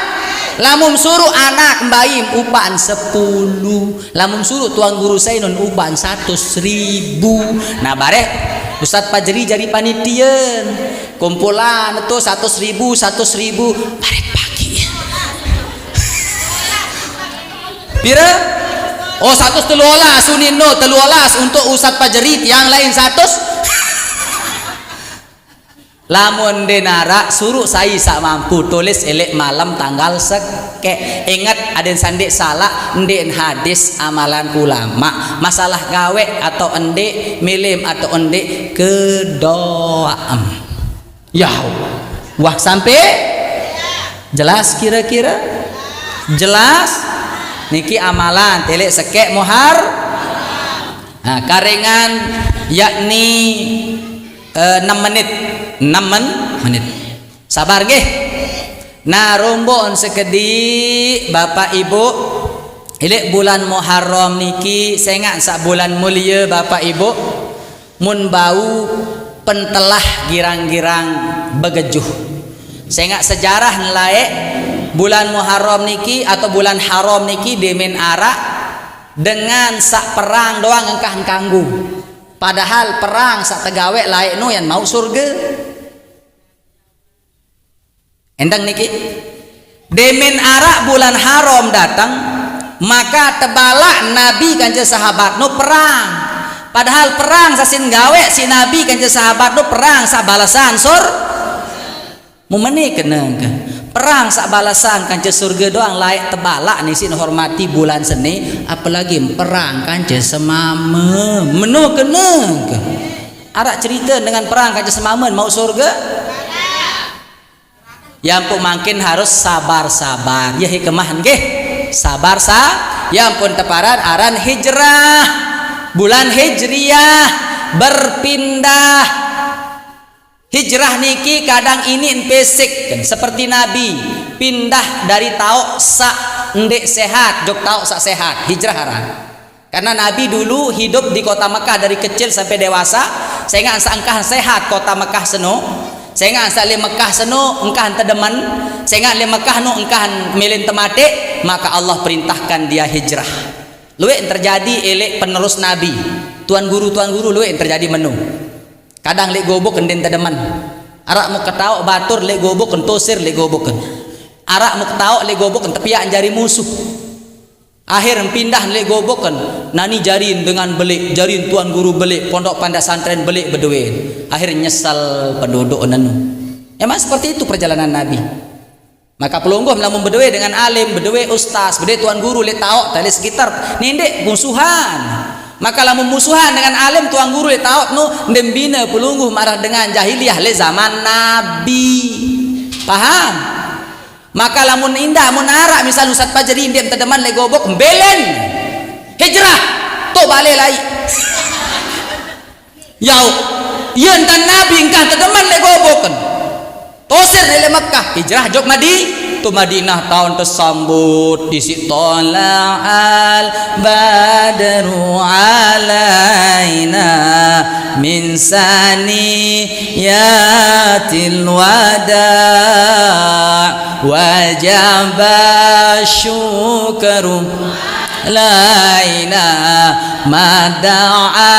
Lamun suruh anak bayi upaan 10, lamun suruh tuan guru saya non upaan 100.000. Nah barek Ustadz Pajeri jadi panitian kumpulan itu 100.000 barek pagi pira oh 113 sunino 13 untuk Ustadz Pajeri yang lain 100. Lamun denara suruh saya sak mampu tulis elek malam tanggal seke. Ingat ada sandek salah endek hadis amalan ulama masalah gawe atau endek milim atau endek kedoam. Ya wah sampai jelas kira-kira jelas niki amalan telek seke mohar. Nah karengan yakni 6 menit 6 menit sabar nggih. Nah rombon sekedi Bapak Ibu ilek bulan Muharram niki sengak sak bulan mulia Bapak Ibu mun bau pentelah girang-girang begejuh sengak sejarah nelae bulan Muharram niki atau bulan haram niki demen arak dengan sak perang doang engkah kanggu. Padahal perang sak tegawe laik nu yang mau surga. Endang niki. Demen arak bulan haram datang, maka tebalak Nabi kanjeng sahabat nu perang. Padahal perang sasin gawe si Nabi kanjeng sahabat nu perang sak balasan sur. Mumeni keneng kan. Perang sak balasan kanjeng surga doang laik tebalak nih sin hormati bulan seni apalagi perang kanjeng semame menu keneng arak cerita dengan perang kanjeng semame mau surga ya ampun makin harus sabar-sabar ya hikmah nggih sabar ya ampun teparan aran hijrah bulan hijriyah berpindah. Hijrah niki kadang ini pesik seperti Nabi pindah dari tauk sak ndek sehat jok tauk sak sehat hijrah haran karena Nabi dulu hidup di kota Mekah dari kecil sampai dewasa sehingga angkah sehat kota Mekah seno sehingga asa le Mekah seno engkah tedeman sehingga le Mekah no engkah milin temate maka Allah perintahkan dia hijrah luwe terjadi elek penerus Nabi tuan guru luwe terjadi menu kadang lek gobok enden tedeman arak mau ketawa batur lek gobok entosir lek gobok arak mau ketawa lek gobok tepiak jari musuh akhir pindah lek gobok nani jarin dengan belik jarin tuan guru belik pondok pandak santren belik beduin akhir nyesal penduduk nanu emang seperti itu perjalanan Nabi maka pelungguh melamun beduin dengan alim beduin ustaz beduin tuan guru lek tahu tali sekitar nindek musuhan maka lamun musuhan dengan alim tuan guru le tahu nu ndembina pelungguh marah dengan jahiliyah le zaman Nabi paham maka lamun indah mun arak misal Ustaz Pajeri ndem tedeman le gobok belen hijrah to bale lai yau yen tan Nabi engkah tedeman le goboken tosir le Mekah hijrah jok Madi tu Madinah tahun tersambut isi tola'al badru alaina min saniyatil wada' wajaba syukru laina mada'a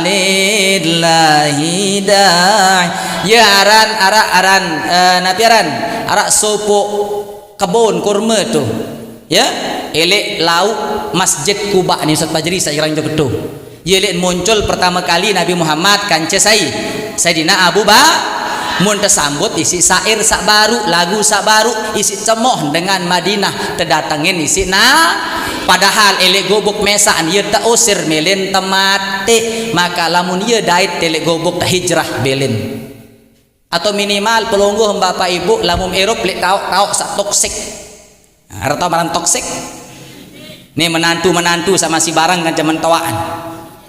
lillahi da'i ya aran nabi arak sopok kebun kurma tuh ya elek lauk masjid Kuba ni Ustaz Pajeri saya kira itu ya elek muncul pertama kali Nabi Muhammad kance Sayyidina Abu mun tersambut isi sair sak baru lagu sak baru isi cemoh dengan Madinah terdatangin isi padahal elek gobok mesaan ia tak usir melin temate maka lamun ia dait elek gobok tak hijrah belin atau minimal pelungguh Bapak Ibu lamun Eropa lek tahu sak toksik atau barang toksik nih menantu sama si barang kan zaman tawaan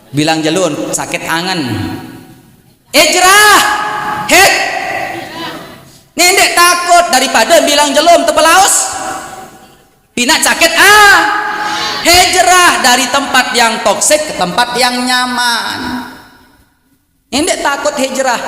bilang jalun sakit angan hijrah Nendek takut daripada bilang jelum tepelaus. Pinak sakit hijrah dari tempat yang toksik ke tempat yang nyaman. Nendek takut hijrah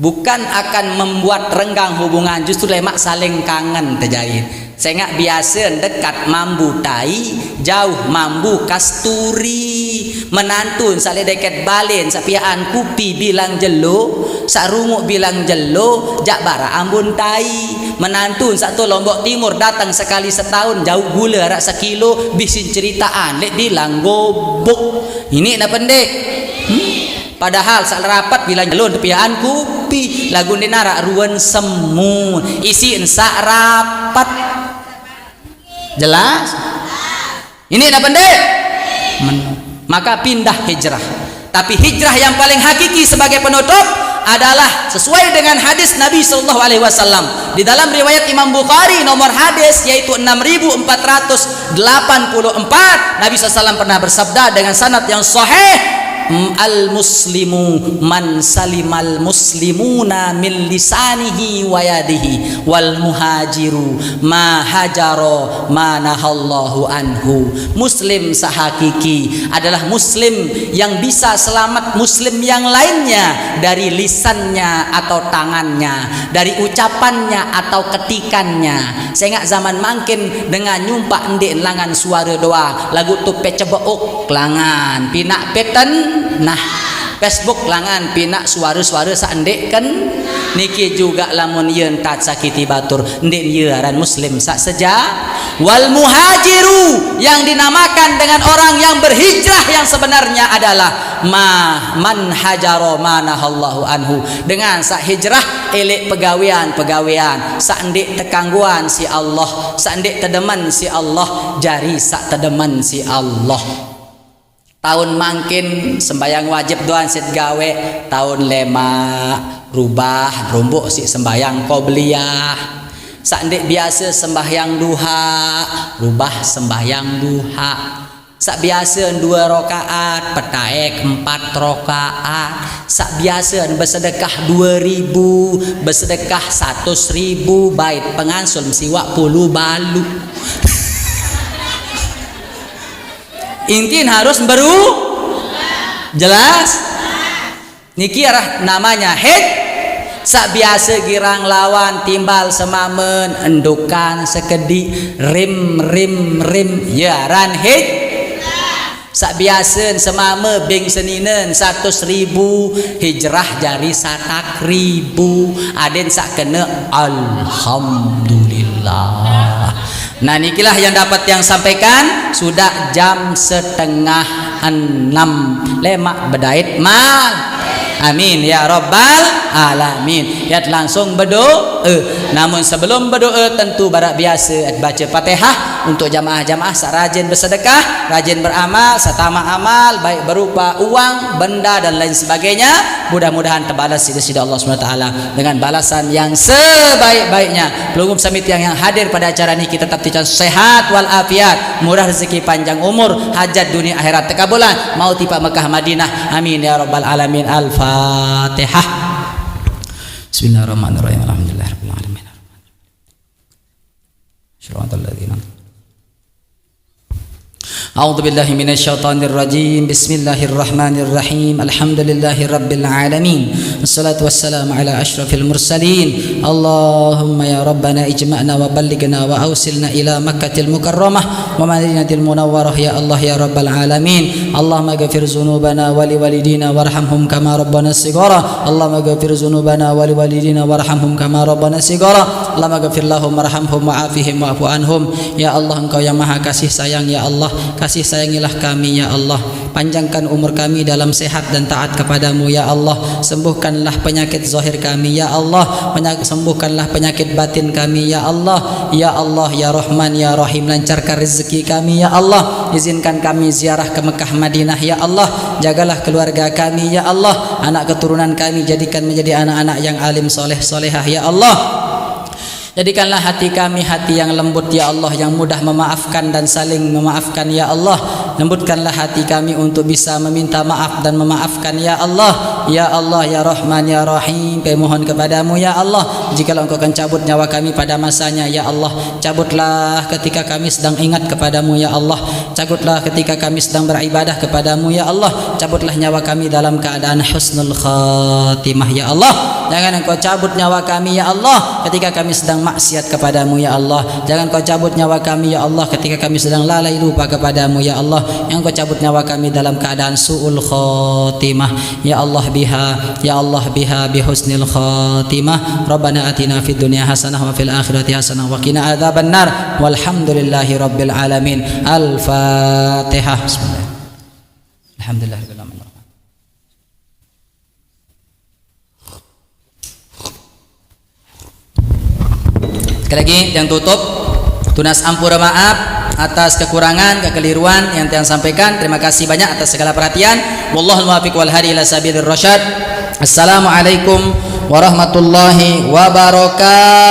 bukan akan membuat renggang hubungan, justru lemak saling kangen terjadi. Saya nggak biasa dekat mambu tai, jauh mambu kasturi. Menantun sale dekat balen sapiaan kupi bilang jelo, sarungu bilang jelo, jak bara ambun tai. Menantun satu Lombok Timur datang sekali setahun, jauh gula rak sekilo, bisin ceritaan lek bilang gobok. Ini nak pendek. Padahal saat rapat bilang jelo tepiaan kupi, lagu dinara ruan semu, isi sak rapat. Jelas? Ini nak pendek? Maka pindah hijrah. Tapi hijrah yang paling hakiki sebagai penutup adalah sesuai dengan hadis Nabi SAW di dalam riwayat Imam Bukhari nomor hadis yaitu 6484. Nabi SAW pernah bersabda dengan sanad yang sahih, al-muslimu man salimal muslimuna min lisanihi wa yadihi wal muhajiru ma hajaro ma nahallahu anhu. Muslim sahakiki adalah muslim yang bisa selamat muslim yang lainnya dari lisannya atau tangannya, dari ucapannya atau ketikannya. Saya ingat zaman mangkin dengan nyumpak endek langan suara doa lagu tu pecebeuk langan pinak peten. Nah, Facebook langan pinak suara-suara saendek kan niki juga lamun yeun tat sakiti batur ndek ye aran muslim sak seja. Wal muhajiru yang dinamakan dengan orang yang berhijrah yang sebenarnya adalah man hajaro manahallahu anhu, dengan sak hijrah elek pegawean sak ndek tekangguan si Allah, sak ndek tedeman si Allah, jari sak tedeman si Allah. Tahun mangkin sembayang wajib doan sit gawe, tahun lema rubah rumbuk si sembayang qobliyah. Sak ndek biasa sembahyang duha, rubah sembahyang duha. Sak biasa 2 rakaat, petaek 4 rakaat. Sak biasa bersedekah 2000, bersedekah 100.000 bait pengansul siwak 10 balu. Intin harus jelas. Niki arah namanya head. Sak biasa girang lawan timbal semamen endukan sekedi rim ya ran head. Sak biasa semame beng seninen 100.000 hijrah jari 100.000 aden sak kena alhamdulillah. Nah nikilah yang dapat yang sampaikan. Sudah jam 5:30 lemak bedait mal. Amin ya rabbal alamin. Ya langsung berdoa. Namun sebelum berdoa tentu barak biasa baca Fatihah untuk jamaah-jamaah rajin bersedekah, rajin beramal, setama amal baik berupa uang, benda dan lain sebagainya. Mudah-mudahan terbalas sida-sida Allah SWT dengan balasan yang sebaik-baiknya. Pelunggup samit yang hadir pada acara ini kita tetap dican sehat wal afiat, murah rezeki, panjang umur, hajat dunia akhirat terkabulan, mau tiba Mekah Madinah. Amin ya rabbal alamin. Al-Fatihah. Bismillahirrahmanirrahim. Alhamdulillahirabbil alamin. Syaratal ladzina A'udzu billahi minasyaitonir rajim. Bismillahirrahmanirrahim. Alhamdulillahi rabbil alamin. Wassalatu wassalamu ala asyrafil mursalin. Allahumma ya rabbana ijma'na wa ballighna wa awsilna ila Makkatil Mukarramah wa Madinatil Munawwarah ya Allah ya rabbal alamin. Allahumma ghfir dzunubana wa liwalidina warhamhum kama rabbana shighara. Allahumma ghfir dzunubana wa liwalidina warhamhum kama rabbana shighara. Allahumma ghfir lahum warhamhum wa'afihim wa'fu anhum. Ya Allah, Engkau yang Maha kasih sayang ya Allah, kasih sayangilah kami ya Allah, panjangkan umur kami dalam sehat dan taat kepadamu ya Allah, sembuhkanlah penyakit zahir kami ya Allah, sembuhkanlah penyakit batin kami ya Allah, ya Allah ya Rahman ya Rahim, lancarkan rezeki kami ya Allah, izinkan kami ziarah ke Mekah Madinah ya Allah, jagalah keluarga kami ya Allah, anak keturunan kami jadikan menjadi anak-anak yang alim soleh solehah ya Allah. Jadikanlah hati kami hati yang lembut ya Allah, yang mudah memaafkan dan saling memaafkan ya Allah. lembutkanlah hati kami untuk bisa meminta maaf dan memaafkan ya Allah. Ya Allah, ya Rahman, ya Rahim, kami mohon kepadamu ya Allah, jikalau Engkau akan cabut nyawa kami pada masanya ya Allah, cabutlah ketika kami sedang ingat kepadamu ya Allah, cabutlah ketika kami sedang beribadah kepadamu ya Allah, cabutlah nyawa kami dalam keadaan husnul khatimah ya Allah. Jangan Engkau cabut nyawa kami ya Allah ketika kami sedang maksiat kepadamu ya Allah. Jangan Engkau cabut nyawa kami ya Allah ketika kami sedang lalai lupa kepadamu ya Allah. Yang Engkau cabut nyawa kami dalam keadaan su'ul khatimah ya Allah, biha ya Allah, biha bihusnil khatimah. Rabbana atina fid dunya hasanah wa fil akhirati hasanah wa qina adzabannar. Walhamdulillahi rabbil alamin. Al-Fatihah. Bismillah. Alhamdulillahirabbil alamin. Sekali lagi yang tutup, tunas ampura maaf atas kekurangan, kekeliruan yang Tiang sampaikan. Terima kasih banyak atas segala perhatian. Wallahul muwaffiq wal hadi ila sabilir rasyad. Assalamualaikum warahmatullahi wabarakatuh.